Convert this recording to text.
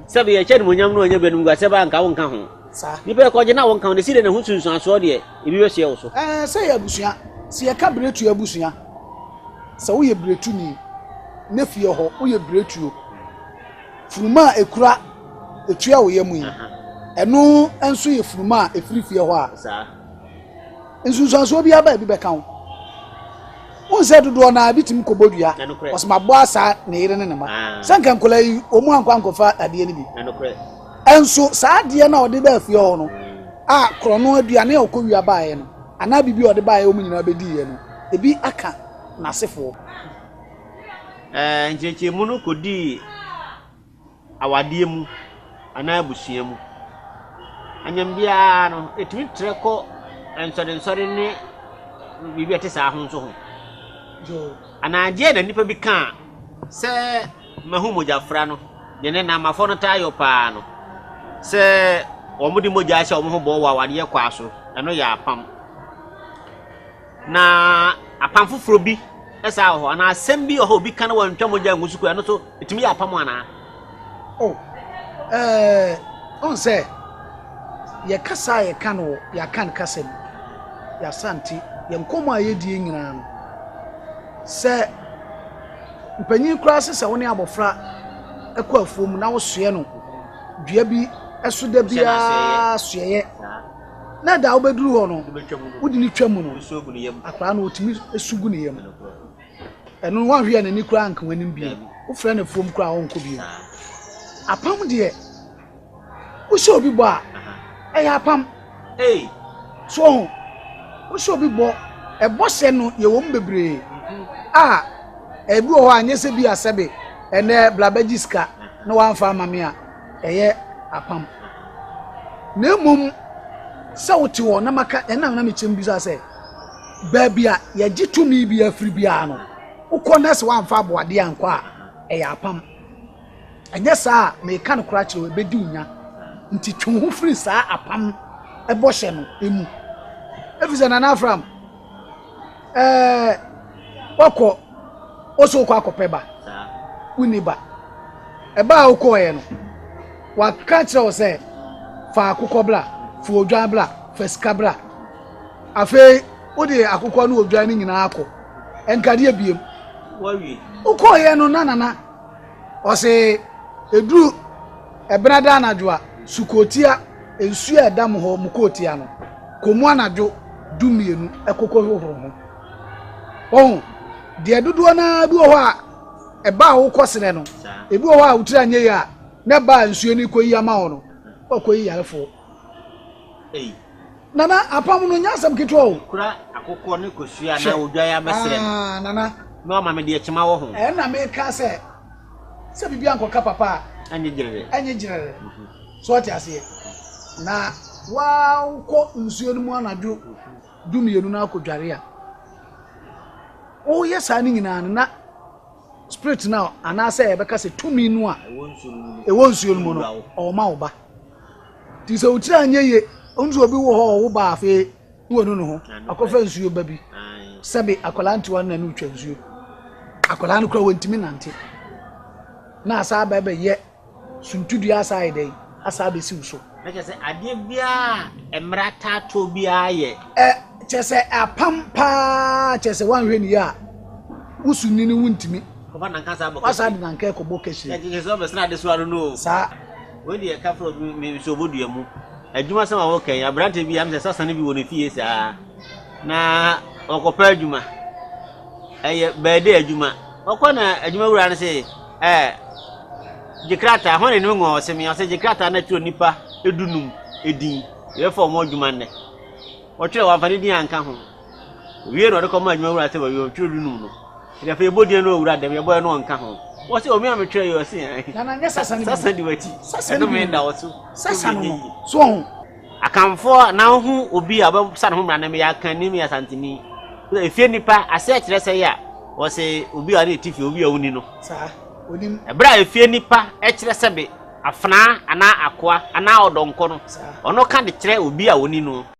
Sabi ya chen munyam no nya benum gwa seba nka wonka ho. Sa. Ni be ko je na wonka ho de si de ne ho sunsun aso de e bi we hye wo so. Say ya busua. Si ya ka bretu abusua. Sa wo ye bretu ni na fie ho wo ye bretu. Furuma ekura etua wo ye mu yi. Eno enso ye furuma efiri fie ho a. Sa. Nsunsun aso bi aba bi be kan. Won se dodo na bitim kobodua. Osma bo asa na yire ne ma. Sanka nkola yi omu ankwankofa ade ni bi. Enso saa ade na ode ba afie ho no. A krono aduane okowia baaye no. Ana bibi ode baaye omu nyina bedi ye no. Ebi aka na sefo. Ncheche mu no kodi awade mu ana abusua mu. Anyam bia no etimi treko ensore ne bibi ate saa ho nso ho. Anaje na nipa bi kan se mahu mojafra no de ne na mafo no tayo pa no se omudi moja sha omo ho bo wa wade kwa so eno ya apam na apam fufuro bi esa ho ana asem bi ho bi kan wa ntwa moja ngusuku eno so etimi ya apam ana on se ye kasa ye kan ya kan kasem ya Asante ye nkomo ayedie nyina no se mpanyin kura se woni abofra ekọ afuom na wo soye no dua bi eso da bia soye na da obeduru ho no wodi ni twam no akra na otimi esugu ne yam eno wan hwe na ni kura anka wanim bi wo fra na afuom kura ho nko bi apam de wo se obi bo a eya apam so wo se obi bo ebo se no ye wo mbebre ebi o anye se bi asebe ene blabagiska no wanfa mame a eye apam na mum se woti wo na maka ena na mechim bi se ba bia ye gitumi bi afri bia no ukona se wanfa boade anko a eye apam anye sa me kan kora kire we bedi unya nti twonhu fri sa apam ebo hye no emu efize na afram wako oso kwa akopeba uniba eba okoye no waka kire o se fa akokobla fu odwan bla fa skabla afi odi akokọ no odwan ni nyina akọ enkade abiem wawie okoye no nanana o se eduru ebrada anadwo sukotia ensu edam ho mukotia no komu anadwo dumienu ekokọ hohoro ho de dodo na bi ho a eba wo kwosene no ebi ho a wutira anye ya na ba nsuo ni koyi ama ho no koyi yarefo nana apam no nyasam kitwa o kura akokọ ne kosua na odwa ya mesere nana no ma me de chima wo ho na me ka se bibi ankoka papa anye jirere so ati ase na wa ko nsuo ni mu anadwo dumienu na akodware a o yes ani nyina na spirit now ana say ebeka se tumi nu a e wonsuo mu no o ma oba ti se utira anyeye onzu obi wo ho wo ba afi wo nu ho akofa nsuo ba bi sabe akolanti wan na nu twa nsuo akolan kura wontimi nante na asa ba be ye suntudu asa ide asa be si so na je se ade bia emrata to bia ye chese apampa chese wanhwe ni ya usuni ni wuntimi ko ba nan kasa bo asa de nan kai ko bokeshi je so be sna de so no sa we de ka fro me so bodua mu adwuma sama wo kan abrante bi am se sasane bi woni fie sa na okopa adwuma eye bede adwuma okona adwuma wura ne se jikrata hone ni ngo se mi ase jikrata na tuo nipa edunum edin ye fo mo adwuma ne otwe wa fani di anka ho wie no de ko ma adwuma wura se wa yo twe edunum no ya fe bodie no wura dem ye boy no anka ho wo se o mi am twe yo se na nya sasa di wati no me nda wotu sasa no so ho akamfo na ho obi aba sa no mra na me ya kan ni me Asante ni efie nipa ase kire se ya wo se obi a na etifi obi a woni no sa onim ebra efie nipa kire se be afna ana akoa ana odonko no ono ka de kire obi a woni no